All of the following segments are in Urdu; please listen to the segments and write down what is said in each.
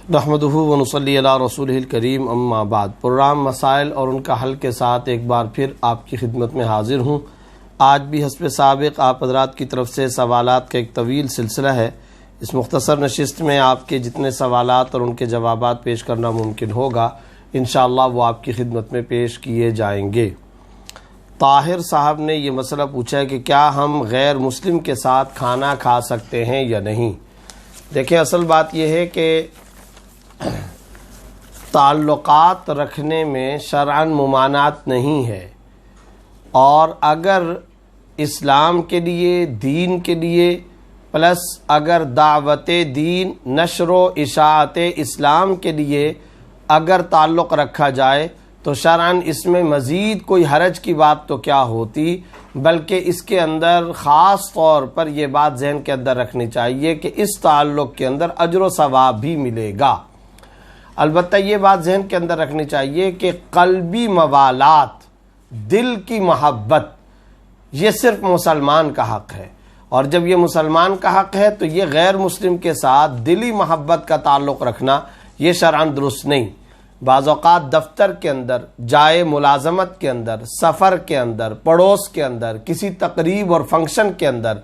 نحمدہ و نصلی علی رسولہ الکریم اما بعد۔ پروگرام مسائل اور ان کا حل کے ساتھ ایک بار پھر آپ کی خدمت میں حاضر ہوں۔ آج بھی حسب سابق آپ حضرات کی طرف سے سوالات کا ایک طویل سلسلہ ہے۔ اس مختصر نشست میں آپ کے جتنے سوالات اور ان کے جوابات پیش کرنا ممکن ہوگا انشاءاللہ وہ آپ کی خدمت میں پیش کیے جائیں گے۔ طاہر صاحب نے یہ مسئلہ پوچھا ہے کہ کیا ہم غیر مسلم کے ساتھ کھانا کھا سکتے ہیں یا نہیں؟ دیکھیں، اصل بات یہ ہے کہ تعلقات رکھنے میں شرعاً ممانعت نہیں ہے، اور اگر اسلام کے لیے، دین کے لیے، پلس اگر دعوت دین، نشر و اشاعت اسلام کے لیے اگر تعلق رکھا جائے تو شرعاً اس میں مزید کوئی حرج کی بات تو کیا ہوتی، بلکہ اس کے اندر خاص طور پر یہ بات ذہن کے اندر رکھنی چاہیے کہ اس تعلق کے اندر اجر و ثواب بھی ملے گا۔ البتہ یہ بات ذہن کے اندر رکھنی چاہیے کہ قلبی موالات، دل کی محبت، یہ صرف مسلمان کا حق ہے، اور جب یہ مسلمان کا حق ہے تو یہ غیر مسلم کے ساتھ دلی محبت کا تعلق رکھنا یہ شرعاً درست نہیں۔ بعض اوقات دفتر کے اندر، جائے ملازمت کے اندر، سفر کے اندر، پڑوس کے اندر، کسی تقریب اور فنکشن کے اندر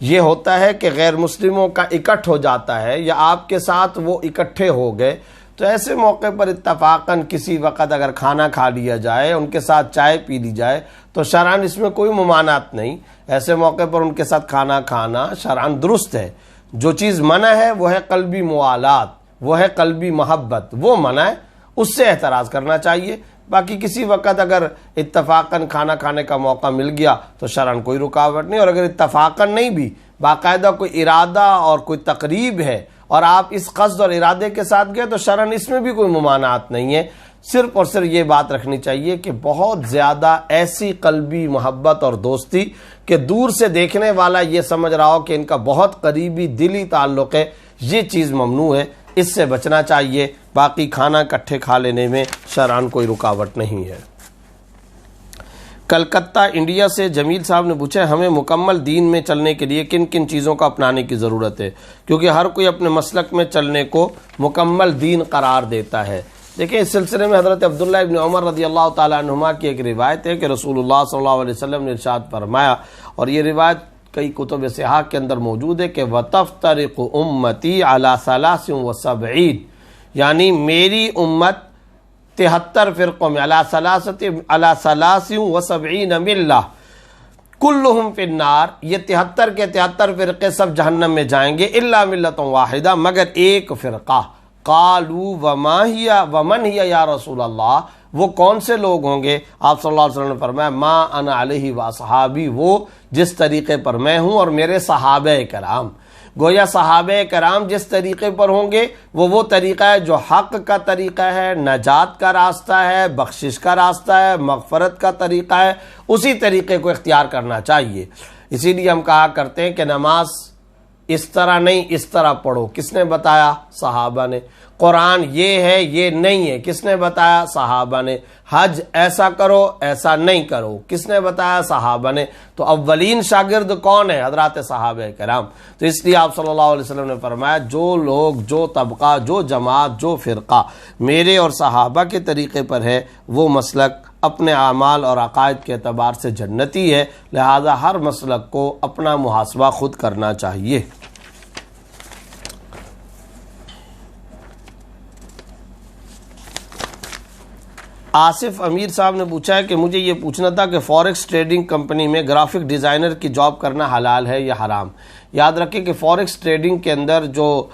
یہ ہوتا ہے کہ غیر مسلموں کا اکٹھ ہو جاتا ہے، یا آپ کے ساتھ وہ اکٹھے ہو گئے، تو ایسے موقع پر اتفاقاً کسی وقت اگر کھانا کھا لیا جائے، ان کے ساتھ چائے پی لی جائے تو شرعاً اس میں کوئی ممانعت نہیں۔ ایسے موقع پر ان کے ساتھ کھانا کھانا شرعاً درست ہے۔ جو چیز منع ہے وہ ہے قلبی موالات، وہ ہے قلبی محبت، وہ منع ہے، اس سے احتراز کرنا چاہیے۔ باقی کسی وقت اگر اتفاقاً کھانا کھانے کا موقع مل گیا تو شرعاً کوئی رکاوٹ نہیں، اور اگر اتفاقاً نہیں بھی، باقاعدہ کوئی ارادہ اور کوئی تقریب ہے اور آپ اس قصد اور ارادے کے ساتھ گئے تو شرعاً اس میں بھی کوئی ممانعت نہیں ہے۔ صرف اور صرف یہ بات رکھنی چاہیے کہ بہت زیادہ ایسی قلبی محبت اور دوستی کہ دور سے دیکھنے والا یہ سمجھ رہا ہو کہ ان کا بہت قریبی دلی تعلق ہے، یہ چیز ممنوع ہے، اس سے بچنا چاہیے۔ باقی کھانا اکٹھے کھا لینے میں شرعاً کوئی رکاوٹ نہیں ہے۔ کلکتہ انڈیا سے جمیل صاحب نے پوچھا ہے ہمیں مکمل دین میں چلنے کے لیے کن کن چیزوں کو اپنانے کی ضرورت ہے، کیونکہ ہر کوئی اپنے مسلک میں چلنے کو مکمل دین قرار دیتا ہے۔ دیکھیں، اس سلسلے میں حضرت عبداللہ ابن عمر رضی اللہ تعالیٰ عنہما کی ایک روایت ہے کہ رسول اللہ صلی اللہ علیہ وسلم نے ارشاد فرمایا، اور یہ روایت کئی کتب صحاح کے اندر موجود ہے کہ وَتَفْتَرِقُ أُمَّتِي عَلَى 73، یعنی میری امت 73 فرقوں میں، علی 73 ملہ کلہم فی النار، یہ 73 کے 73 فرقے سب جہنم میں جائیں گے، الا ملۃ واحدہ، مگر ایک فرقہ۔ قالوا ومن ہی یا رسول اللہ، وہ کون سے لوگ ہوں گے؟ آپ صلی اللہ علیہ وسلم نے فرمایا ما انا علیہ واصحابی، وہ جس طریقے پر میں ہوں اور میرے صحابہ کرام۔ گویا صحابہ کرام جس طریقے پر ہوں گے وہ طریقہ ہے جو حق کا طریقہ ہے، نجات کا راستہ ہے، بخشش کا راستہ ہے، مغفرت کا طریقہ ہے، اسی طریقے کو اختیار کرنا چاہیے۔ اسی لیے ہم کہا کرتے ہیں کہ نماز اس طرح نہیں، اس طرح پڑھو۔ کس نے بتایا؟ صحابہ نے۔ قرآن یہ ہے، یہ نہیں ہے، کس نے بتایا؟ صحابہ نے۔ حج ایسا کرو، ایسا نہیں کرو، کس نے بتایا؟ صحابہ نے۔ تو اولین شاگرد کون ہے؟ حضرات صحابہ کرام۔ تو اس لیے آپ صلی اللہ علیہ وسلم نے فرمایا جو لوگ، جو طبقہ، جو جماعت، جو فرقہ میرے اور صحابہ کے طریقے پر ہے وہ مسلک اپنے اعمال اور عقائد کے اعتبار سے جنتی ہے، لہذا ہر مسلک کو اپنا محاسبہ خود کرنا چاہیے۔ آصف امیر صاحب نے پوچھا ہے کہ مجھے یہ پوچھنا تھا کہ فوریکس ٹریڈنگ کمپنی میں گرافک ڈیزائنر کی جاب کرنا حلال ہے یا حرام؟ یاد رکھیں کہ فوریکس ٹریڈنگ کے اندر جو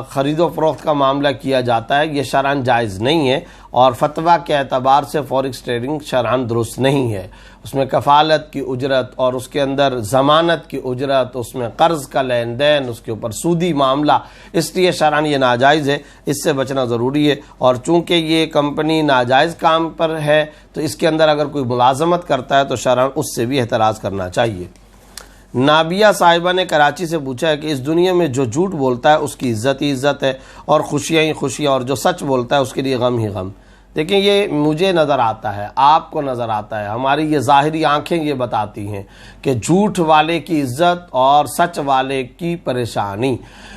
خرید و فروخت کا معاملہ کیا جاتا ہے یہ شرعاً جائز نہیں ہے، اور فتویٰ کے اعتبار سے فوریکس ٹریڈنگ شرعاً درست نہیں ہے۔ اس میں کفالت کی اجرت اور اس کے اندر ضمانت کی اجرت، اس میں قرض کا لین دین، اس کے اوپر سودی معاملہ، اس لیے شرعاً یہ ناجائز ہے، اس سے بچنا ضروری ہے۔ اور چونکہ یہ کمپنی ناجائز کام پر ہے تو اس کے اندر اگر کوئی ملازمت کرتا ہے تو شرعاً اس سے بھی احتراز کرنا چاہیے۔ نابیہ صاحبہ نے کراچی سے پوچھا ہے کہ اس دنیا میں جو جھوٹ بولتا ہے اس کی عزت ہی عزت ہے، اور خوشیاں ہی خوشیاں، اور جو سچ بولتا ہے اس کے لیے غم ہی غم۔ دیکھیں یہ مجھے نظر آتا ہے، آپ کو نظر آتا ہے، ہماری یہ ظاہری آنکھیں یہ بتاتی ہیں کہ جھوٹ والے کی عزت اور سچ والے کی پریشانی۔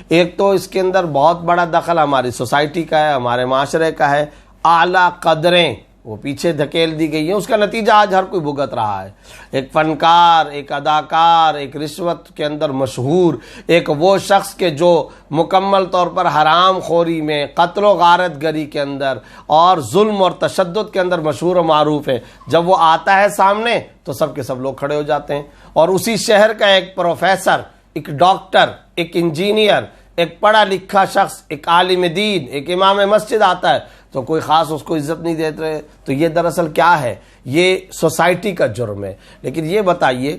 ایک تو اس کے اندر بہت بڑا دخل ہماری سوسائٹی کا ہے، ہمارے معاشرے کا ہے، اعلیٰ قدریں وہ پیچھے دھکیل دی گئی ہیں، اس کا نتیجہ آج ہر کوئی بھگت رہا ہے۔ ایک فنکار، ایک اداکار، ایک رشوت کے اندر مشہور، ایک وہ شخص کے جو مکمل طور پر حرام خوری میں، قتل و غارت گری کے اندر اور ظلم اور تشدد کے اندر مشہور و معروف ہے، جب وہ آتا ہے سامنے تو سب کے سب لوگ کھڑے ہو جاتے ہیں۔ اور اسی شہر کا ایک پروفیسر، ایک ڈاکٹر، ایک انجینئر، ایک پڑھا لکھا شخص، ایک عالم دین، ایک امام مسجد آتا ہے تو کوئی خاص اس کو عزت نہیں دیتے رہے۔ تو یہ دراصل کیا ہے؟ یہ سوسائٹی کا جرم ہے۔ لیکن یہ بتائیے،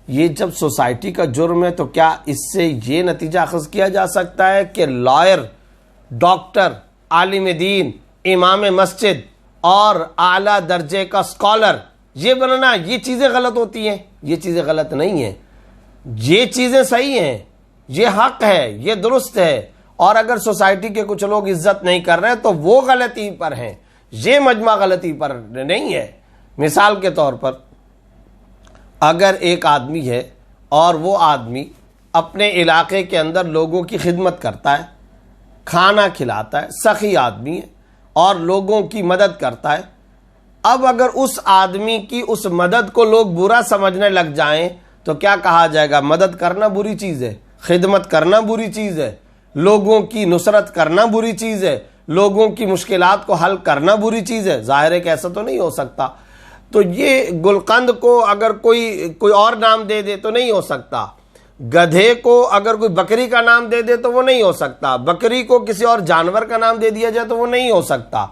یہ جب سوسائٹی کا جرم ہے تو کیا اس سے یہ نتیجہ اخذ کیا جا سکتا ہے کہ لائر، ڈاکٹر، عالم دین، امام مسجد اور اعلیٰ درجے کا اسکالر یہ بننا، یہ چیزیں غلط ہوتی ہیں؟ یہ چیزیں غلط نہیں ہیں، یہ چیزیں صحیح ہیں، یہ حق ہے، یہ درست ہے۔ اور اگر سوسائٹی کے کچھ لوگ عزت نہیں کر رہے تو وہ غلطی پر ہیں، یہ مجمع غلطی پر نہیں ہے۔ مثال کے طور پر اگر ایک آدمی ہے اور وہ آدمی اپنے علاقے کے اندر لوگوں کی خدمت کرتا ہے، کھانا کھلاتا ہے، سخی آدمی ہے اور لوگوں کی مدد کرتا ہے، اب اگر اس آدمی کی اس مدد کو لوگ برا سمجھنے لگ جائیں تو کیا کہا جائے گا؟ مدد کرنا بری چیز ہے، خدمت کرنا بری چیز ہے، لوگوں کی نصرت کرنا بری چیز ہے، لوگوں کی مشکلات کو حل کرنا بری چیز ہے۔ ظاہر ہے کہ ایسا تو نہیں ہو سکتا۔ تو یہ گلقند کو اگر کوئی اور نام دے دے تو نہیں ہو سکتا، گدھے کو اگر کوئی بکری کا نام دے دے تو وہ نہیں ہو سکتا، بکری کو کسی اور جانور کا نام دے دیا جائے تو وہ نہیں ہو سکتا۔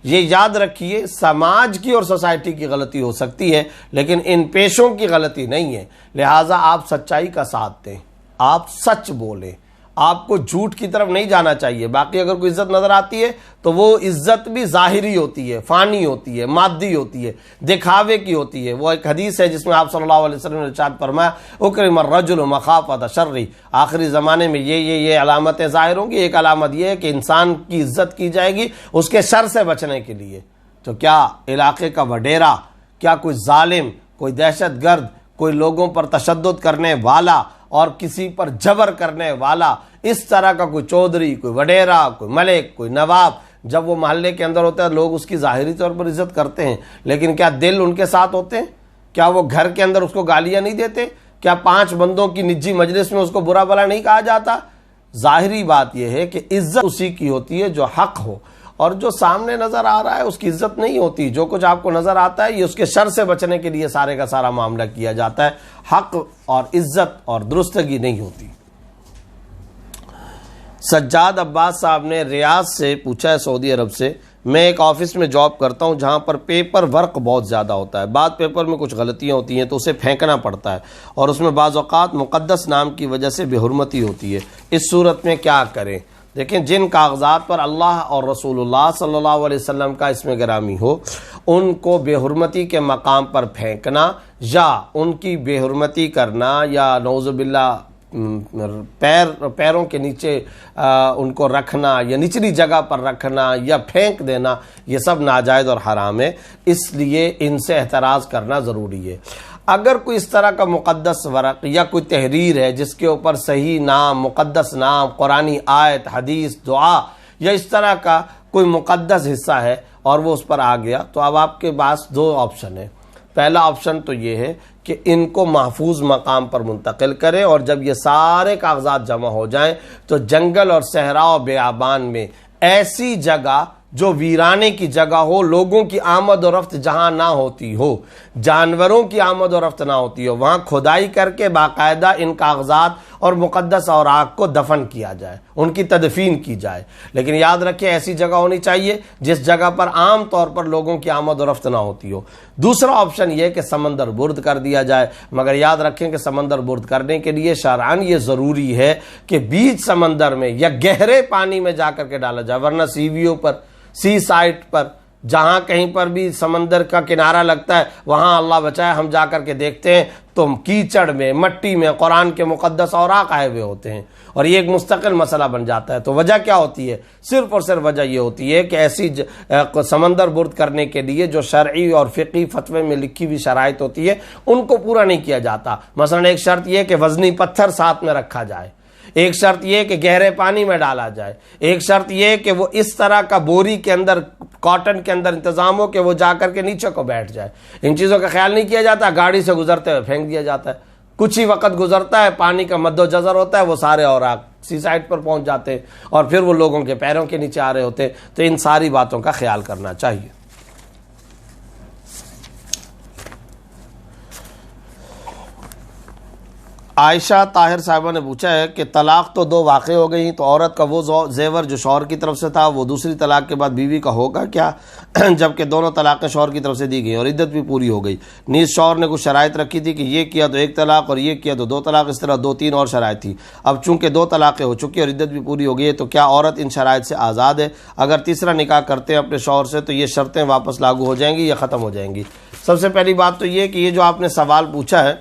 یہ یاد رکھیے، سماج کی اور سوسائٹی کی غلطی ہو سکتی ہے لیکن ان پیشوں کی غلطی نہیں ہے۔ لہٰذا آپ سچائی کا ساتھ دیں، آپ سچ بولیں، آپ کو جھوٹ کی طرف نہیں جانا چاہیے۔ باقی اگر کوئی عزت نظر آتی ہے تو وہ عزت بھی ظاہری ہوتی ہے، فانی ہوتی ہے، مادی ہوتی ہے، دکھاوے کی ہوتی ہے۔ وہ ایک حدیث ہے جس میں آپ صلی اللہ علیہ وسلم نے ارشاد فرمایا، اکرم الرجل مخافۃ شر، آخری زمانے میں یہ علامتیں ظاہر ہوں گی۔ ایک علامت یہ ہے کہ انسان کی عزت کی جائے گی اس کے شر سے بچنے کے لیے۔ تو کیا علاقے کا وڈیرا، کیا کوئی ظالم، کوئی دہشت گرد، کوئی لوگوں پر تشدد کرنے والا اور کسی پر جبر کرنے والا، اس طرح کا کوئی چودھری، کوئی وڈیرا، کوئی ملک، کوئی نواب، جب وہ محلے کے اندر ہوتا ہے لوگ اس کی ظاہری طور پر عزت کرتے ہیں، لیکن کیا دل ان کے ساتھ ہوتے ہیں؟ کیا وہ گھر کے اندر اس کو گالیاں نہیں دیتے؟ کیا 5 بندوں کی نجی مجلس میں اس کو برا بھلا نہیں کہا جاتا؟ ظاہری بات یہ ہے کہ عزت اسی کی ہوتی ہے جو حق ہو، اور جو سامنے نظر آ رہا ہے اس کی عزت نہیں ہوتی۔ جو کچھ آپ کو نظر آتا ہے یہ اس کے شر سے بچنے کے لیے سارے کا سارا معاملہ کیا جاتا ہے، حق اور عزت اور درستگی نہیں ہوتی۔ سجاد عباس صاحب نے ریاض سے پوچھا ہے، سعودی عرب سے، میں ایک آفس میں جاب کرتا ہوں جہاں پر پیپر ورک بہت زیادہ ہوتا ہے، بعض پیپر میں کچھ غلطیاں ہوتی ہیں تو اسے پھینکنا پڑتا ہے، اور اس میں بعض اوقات مقدس نام کی وجہ سے بے حرمتی ہوتی ہے، اس صورت میں کیا کریں؟ دیکھیں، جن کاغذات پر اللہ اور رسول اللہ صلی اللہ علیہ وسلم کا اسم گرامی ہو ان کو بے حرمتی کے مقام پر پھینکنا یا ان کی بے حرمتی کرنا یا نعوذ باللہ پیروں کے نیچے ان کو رکھنا یا نچلی جگہ پر رکھنا یا پھینک دینا، یہ سب ناجائز اور حرام ہے، اس لیے ان سے احتراز کرنا ضروری ہے۔ اگر کوئی اس طرح کا مقدس ورق یا کوئی تحریر ہے جس کے اوپر صحیح نام، مقدس نام، قرآنی آیت، حدیث، دعا یا اس طرح کا کوئی مقدس حصہ ہے اور وہ اس پر آ گیا، تو اب آپ کے پاس 2 آپشن ہیں۔ پہلا آپشن تو یہ ہے کہ ان کو محفوظ مقام پر منتقل کرے، اور جب یہ سارے کاغذات جمع ہو جائیں تو جنگل اور صحرا و بیابان میں ایسی جگہ جو ویرانے کی جگہ ہو، لوگوں کی آمد و رفت جہاں نہ ہوتی ہو، جانوروں کی آمد و رفت نہ ہوتی ہو، وہاں کھدائی کر کے باقاعدہ ان کاغذات اور مقدس اوراق کو دفن کیا جائے، ان کی تدفین کی جائے۔ لیکن یاد رکھیں ایسی جگہ ہونی چاہیے جس جگہ پر عام طور پر لوگوں کی آمد و رفت نہ ہوتی ہو۔ دوسرا آپشن یہ کہ سمندر برد کر دیا جائے، مگر یاد رکھیں کہ سمندر برد کرنے کے لیے شرعاً یہ ضروری ہے کہ بیچ سمندر میں یا گہرے پانی میں جا کر کے ڈالا جائے، ورنہ سی ویوں پر، سی سائٹ پر جہاں کہیں پر بھی سمندر کا کنارہ لگتا ہے وہاں اللہ بچائے ہم جا کر کے دیکھتے ہیں تو کیچڑ میں مٹی میں قرآن کے مقدس اوراق آئے ہوئے ہوتے ہیں، اور یہ ایک مستقل مسئلہ بن جاتا ہے۔ تو وجہ کیا ہوتی ہے؟ صرف اور صرف وجہ یہ ہوتی ہے کہ ایسی سمندر برد کرنے کے لیے جو شرعی اور فقہی فتوے میں لکھی ہوئی شرائط ہوتی ہے ان کو پورا نہیں کیا جاتا۔ مثلا ایک شرط یہ کہ وزنی پتھر ساتھ میں رکھا جائے، ایک شرط یہ کہ گہرے پانی میں ڈالا جائے، ایک شرط یہ کہ وہ اس طرح کا بوری کے اندر کاٹن کے اندر انتظام ہو کہ وہ جا کر کے نیچے کو بیٹھ جائے۔ ان چیزوں کا خیال نہیں کیا جاتا، گاڑی سے گزرتے ہوئے پھینک دیا جاتا ہے، کچھ ہی وقت گزرتا ہے، پانی کا مد و جزر ہوتا ہے، وہ سارے اوراق سی سائڈ پر پہنچ جاتے ہیں اور پھر وہ لوگوں کے پیروں کے نیچے آ رہے ہوتے ہیں۔ تو ان ساری باتوں کا خیال کرنا چاہیے۔ عائشہ طاہر صاحبہ نے پوچھا ہے کہ طلاق تو 2 واقع ہو گئی، تو عورت کا وہ زیور جو شوہر کی طرف سے تھا وہ دوسری طلاق کے بعد بیوی کا ہوگا کیا، جبکہ دونوں طلاقیں شوہر کی طرف سے دی گئی اور عدت بھی پوری ہو گئی؟ نیز شوہر نے کچھ شرائط رکھی تھی کہ یہ کیا تو 1 طلاق اور یہ کیا تو 2 طلاق، اس طرح 2-3 اور شرائط تھی۔ اب چونکہ 2 طلاقیں ہو چکی اور عدت بھی پوری ہو گئی ہے تو کیا عورت ان شرائط سے آزاد ہے؟ اگر تیسرا نکاح کرتے ہیں اپنے شوہر سے تو یہ شرطیں واپس لاگو ہو جائیں گی یا ختم ہو جائیں گی؟ سب سے پہلی بات تو یہ کہ یہ جو آپ نے سوال پوچھا ہے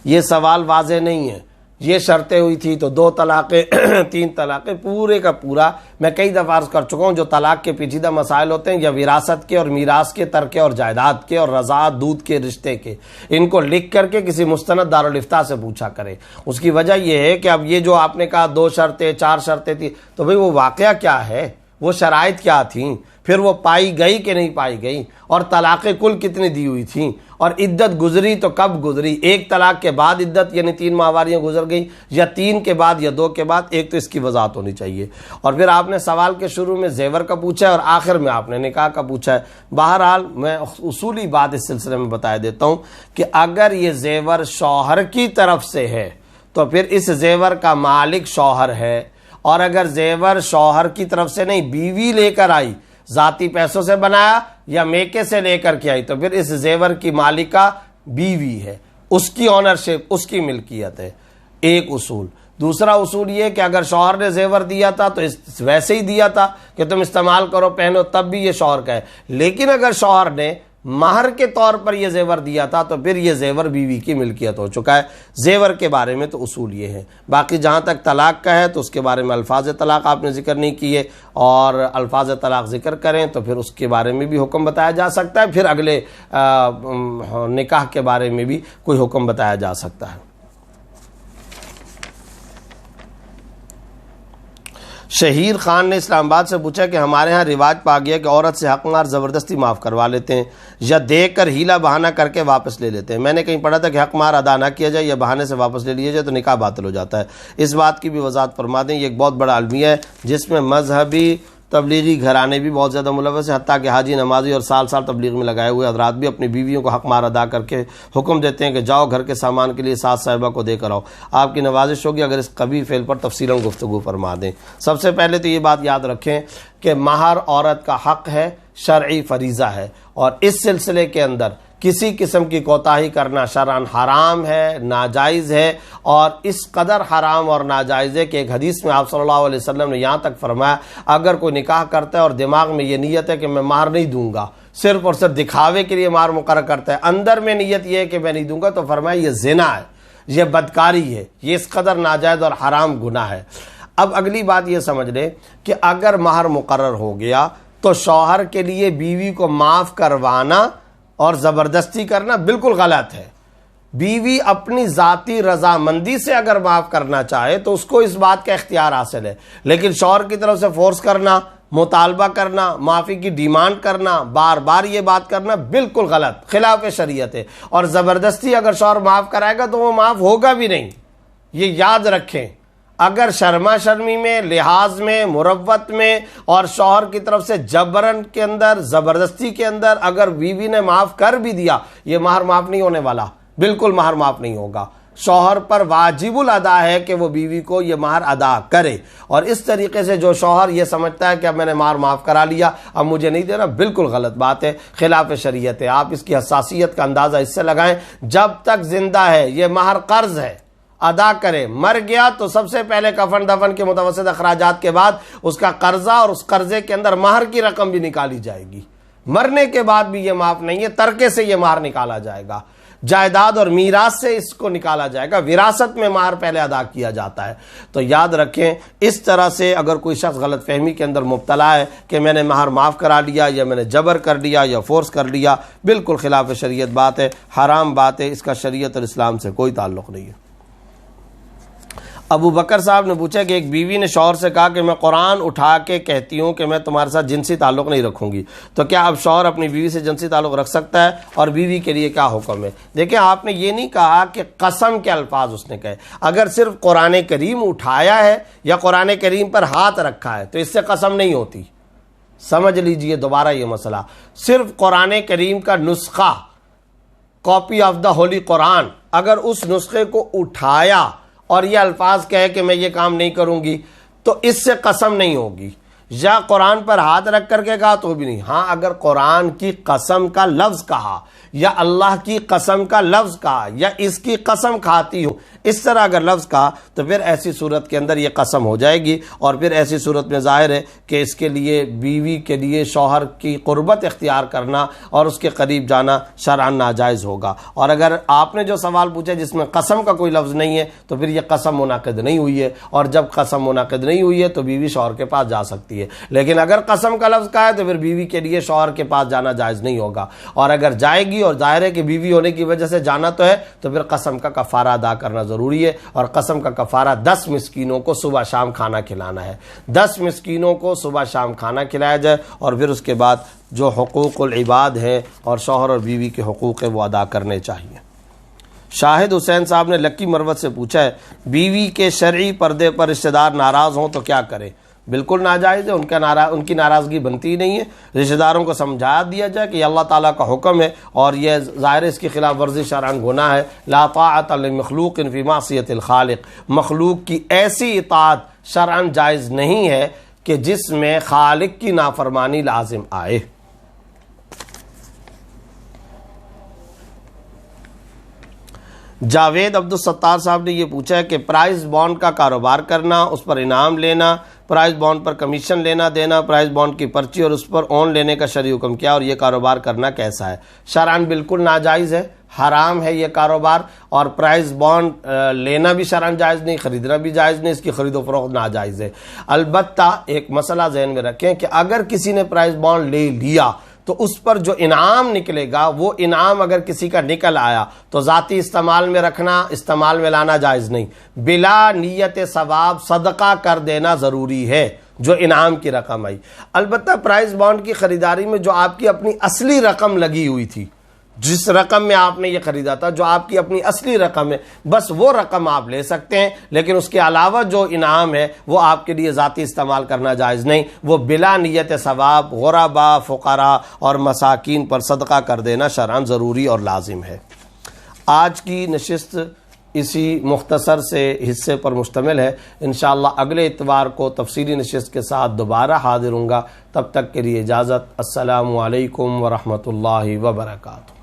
یہ سوال واضح نہیں ہے۔ یہ شرطیں ہوئی تھی تو 2 طلاقیں 3 طلاقیں، پورے کا پورا میں کئی دفعہ عرض کر چکا ہوں، جو طلاق کے پیچیدہ مسائل ہوتے ہیں یا وراثت کے اور میراث کے، ترکے اور جائیداد کے اور رضاعت دودھ کے رشتے کے، ان کو لکھ کر کے کسی مستند دارالفتاء سے پوچھا کرے۔ اس کی وجہ یہ ہے کہ اب یہ جو آپ نے کہا 2 شرطیں 4 شرطیں تھی، تو بھئی وہ واقعہ کیا ہے، وہ شرائط کیا تھیں، پھر وہ پائی گئی کہ نہیں پائی گئی، اور طلاقیں کل کتنی دی ہوئی تھیں، اور عدت گزری تو کب گزری، 1 طلاق کے بعد عدت یعنی 3 ماہواریاں گزر گئی یا 3 کے بعد یا 2 کے بعد، ایک تو اس کی وضاحت ہونی چاہیے۔ اور پھر آپ نے سوال کے شروع میں زیور کا پوچھا ہے اور آخر میں آپ نے نکاح کا پوچھا ہے۔ بہرحال میں اصولی بات اس سلسلے میں بتا دیتا ہوں کہ اگر یہ زیور شوہر کی طرف سے ہے تو پھر اس زیور کا مالک شوہر ہے، اور اگر زیور شوہر کی طرف سے نہیں بیوی لے کر آئی، ذاتی پیسوں سے بنایا یا میکے سے لے کر کے آئی، تو پھر اس زیور کی مالکہ بیوی ہے، اس کی آنرشپ، اس کی ملکیت ہے، ایک اصول۔ دوسرا اصول یہ کہ اگر شوہر نے زیور دیا تھا تو ویسے ہی دیا تھا کہ تم استعمال کرو پہنو، تب بھی یہ شوہر کا ہے۔ لیکن اگر شوہر نے مہر کے طور پر یہ زیور دیا تھا تو پھر یہ زیور بیوی کی ملکیت ہو چکا ہے۔ زیور کے بارے میں تو اصول یہ ہے۔ باقی جہاں تک طلاق کا ہے تو اس کے بارے میں الفاظ طلاق آپ نے ذکر نہیں کیے، اور الفاظ طلاق ذکر کریں تو پھر اس کے بارے میں بھی حکم بتایا جا سکتا ہے، پھر اگلے نکاح کے بارے میں بھی کوئی حکم بتایا جا سکتا ہے۔ شہیر خان نے اسلام آباد سے پوچھا کہ ہمارے ہاں رواج پا گیا کہ عورت سے حق مار زبردستی معاف کروا لیتے ہیں یا دے کر ہیلا بہانہ کر کے واپس لے لیتے ہیں۔ میں نے کہیں پڑھا تھا کہ حق مار ادا نہ کیا جائے یا بہانے سے واپس لے لیا جائے تو نکاح باطل ہو جاتا ہے۔ اس بات کی بھی وضاحت فرما دیں۔ یہ ایک بہت بڑا المیہ ہے جس میں مذہبی تبلیغی گھرانے بھی بہت زیادہ ملوث ہیں، حتیٰ کہ حاجی نمازی اور سال سال تبلیغ میں لگائے ہوئے حضرات بھی اپنی بیویوں کو حق مار ادا کر کے حکم دیتے ہیں کہ جاؤ گھر کے سامان کے لیے ساس صاحبہ کو دے کر آؤ۔ آپ کی نوازش ہوگی اگر اس قبیح فعل پر تفصیلاً گفتگو فرما دیں۔ سب سے پہلے تو یہ بات یاد رکھیں کہ مہر عورت کا حق ہے، شرعی فریضہ ہے، اور اس سلسلے کے اندر کسی قسم کی کوتاہی کرنا شرعاً حرام ہے، ناجائز ہے، اور اس قدر حرام اور ناجائز ہے کہ ایک حدیث میں آپ صلی اللہ علیہ وسلم نے یہاں تک فرمایا اگر کوئی نکاح کرتا ہے اور دماغ میں یہ نیت ہے کہ میں مہر نہیں دوں گا، صرف اور صرف دکھاوے کے لیے مہر مقرر کرتا ہے، اندر میں نیت یہ ہے کہ میں نہیں دوں گا، تو فرمایا یہ زنا ہے، یہ بدکاری ہے، یہ اس قدر ناجائز اور حرام گناہ ہے۔ اب اگلی بات یہ سمجھ لیں کہ اگر مہر مقرر ہو گیا تو شوہر کے لیے بیوی کو معاف کروانا اور زبردستی کرنا بالکل غلط ہے۔ بیوی اپنی ذاتی رضامندی سے اگر معاف کرنا چاہے تو اس کو اس بات کا اختیار حاصل ہے، لیکن شوہر کی طرف سے فورس کرنا، مطالبہ کرنا، معافی کی ڈیمانڈ کرنا، بار بار یہ بات کرنا بالکل غلط، خلاف شریعت ہے، اور زبردستی اگر شوہر معاف کرائے گا تو وہ معاف ہوگا بھی نہیں۔ یہ یاد رکھیں، اگر شرما شرمی میں، لحاظ میں، مروت میں اور شوہر کی طرف سے جبرن کے اندر، زبردستی کے اندر اگر بیوی نے معاف کر بھی دیا، یہ مہر معاف نہیں ہونے والا، بالکل مہر معاف نہیں ہوگا۔ شوہر پر واجب الادا ہے کہ وہ بیوی کو یہ مہر ادا کرے، اور اس طریقے سے جو شوہر یہ سمجھتا ہے کہ اب میں نے مہر معاف کرا لیا اب مجھے نہیں دینا، بالکل غلط بات ہے، خلاف شریعت ہے۔ آپ اس کی حساسیت کا اندازہ اس سے لگائیں، جب تک زندہ ہے یہ مہر قرض ہے، ادا کرے. مر گیا تو سب سے پہلے کفن دفن کے متوسط اخراجات کے بعد اس کا قرضہ اور اس قرضے کے اندر مہر کی رقم بھی نکالی جائے گی. مرنے کے بعد بھی یہ معاف نہیں ہے, ترکے سے یہ مہر نکالا جائے گا, جائیداد اور میراث سے اس کو نکالا جائے گا. وراثت میں مہر پہلے ادا کیا جاتا ہے. تو یاد رکھیں, اس طرح سے اگر کوئی شخص غلط فہمی کے اندر مبتلا ہے کہ میں نے مہر معاف کرا لیا یا میں نے جبر کر لیا یا فورس کر لیا, بالکل خلاف شریعت بات ہے, حرام بات ہے, اس کا شریعت اور اسلام سے کوئی تعلق نہیں ہے. ابو بکر صاحب نے پوچھا کہ ایک بیوی نے شوہر سے کہا کہ میں قرآن اٹھا کے کہتی ہوں کہ میں تمہارے ساتھ جنسی تعلق نہیں رکھوں گی, تو کیا اب شوہر اپنی بیوی سے جنسی تعلق رکھ سکتا ہے, اور بیوی کے لیے کیا حکم ہے؟ دیکھیں, آپ نے یہ نہیں کہا کہ قسم کے الفاظ اس نے کہے. اگر صرف قرآن کریم اٹھایا ہے یا قرآن کریم پر ہاتھ رکھا ہے تو اس سے قسم نہیں ہوتی. سمجھ لیجئے دوبارہ یہ مسئلہ, صرف قرآن کریم کا نسخہ, کاپی آف دا ہولی قرآن, اگر اس نسخے کو اٹھایا اور یہ الفاظ کہے کہ میں یہ کام نہیں کروں گی تو اس سے قسم نہیں ہوگی. یا قرآن پر ہاتھ رکھ کر کے کہا تو بھی نہیں. ہاں, اگر قرآن کی قسم کا لفظ کہا یا اللہ کی قسم کا لفظ کہا یا اس کی قسم کھاتی ہوں, اس طرح اگر لفظ کہا تو پھر ایسی صورت کے اندر یہ قسم ہو جائے گی, اور پھر ایسی صورت میں ظاہر ہے کہ اس کے لیے بیوی کے لیے شوہر کی قربت اختیار کرنا اور اس کے قریب جانا شرعاً ناجائز ہوگا. اور اگر آپ نے جو سوال پوچھا جس میں قسم کا کوئی لفظ نہیں ہے تو پھر یہ قسم منعقد نہیں ہوئی ہے, اور جب قسم منعقد نہیں ہوئی ہے تو بیوی شوہر کے پاس جا سکتی ہے. لیکن اگر قسم کا لفظ کہا ہے تو پھر بیوی کے لیے شوہر کے پاس جانا جائز نہیں ہوگا, اور اگر جائے گی اور ظاہر ہے کہ بیوی ہونے کی وجہ سے جانا تو ہے تو پھر قسم کا کفارہ ادا کرنا ضروری ہے. اور قسم کا کفارہ 10 مسکینوں کو صبح شام کھانا کھلانا ہے. 10 مسکینوں کو صبح شام کھانا کھلایا جائے, اور پھر اس کے بعد جو حقوق العباد ہیں اور شوہر اور بیوی کے حقوق ہیں وہ ادا کرنے چاہیے. شاہد حسین صاحب نے لکی مروت سے پوچھا ہے, بیوی کے شرعی پردے پر رشتہ دار ناراض ہوں تو کیا کریں؟ بالکل ناجائز ہے, ان کی ناراضگی بنتی ہی نہیں ہے. رشتہ داروں کو سمجھا دیا جائے کہ یہ اللہ تعالیٰ کا حکم ہے اور یہ ظاہر اس کی خلاف ورزی شرعاً گناہ ہے. لا طاعت لمخلوق فی معصیت الخالق, مخلوق کی ایسی اطاعت شرعاً جائز نہیں ہے کہ جس میں خالق کی نافرمانی لازم آئے. جاوید عبدالستار صاحب نے یہ پوچھا ہے کہ پرائز بانڈ کا کاروبار کرنا, اس پر انعام لینا, پرائز بانڈ پر کمیشن لینا دینا, پرائز بانڈ کی پرچی اور اس پر اون لینے کا شرعی حکم کیا, اور یہ کاروبار کرنا کیسا ہے؟ شرعاً بالکل ناجائز ہے, حرام ہے یہ کاروبار, اور پرائز بانڈ لینا بھی شرعاً جائز نہیں, خریدنا بھی جائز نہیں, اس کی خرید و فروخت ناجائز ہے. البتہ ایک مسئلہ ذہن میں رکھیں کہ اگر کسی نے پرائز بانڈ لے لیا تو اس پر جو انعام نکلے گا وہ انعام اگر کسی کا نکل آیا تو ذاتی استعمال میں رکھنا, استعمال میں لانا جائز نہیں. بلا نیت ثواب صدقہ کر دینا ضروری ہے جو انعام کی رقم آئی. البتہ پرائز بانڈ کی خریداری میں جو آپ کی اپنی اصلی رقم لگی ہوئی تھی, جس رقم میں آپ نے یہ خریدا تھا, جو آپ کی اپنی اصلی رقم ہے, بس وہ رقم آپ لے سکتے ہیں, لیکن اس کے علاوہ جو انعام ہے وہ آپ کے لیے ذاتی استعمال کرنا جائز نہیں. وہ بلا نیت ثواب غربا, فقراء اور مساکین پر صدقہ کر دینا شرعاً ضروری اور لازم ہے. آج کی نشست اسی مختصر سے حصے پر مشتمل ہے. انشاءاللہ اگلے اتوار کو تفصیلی نشست کے ساتھ دوبارہ حاضر ہوں گا. تب تک کے لیے اجازت. السلام علیکم ورحمۃ اللہ وبرکاتہ.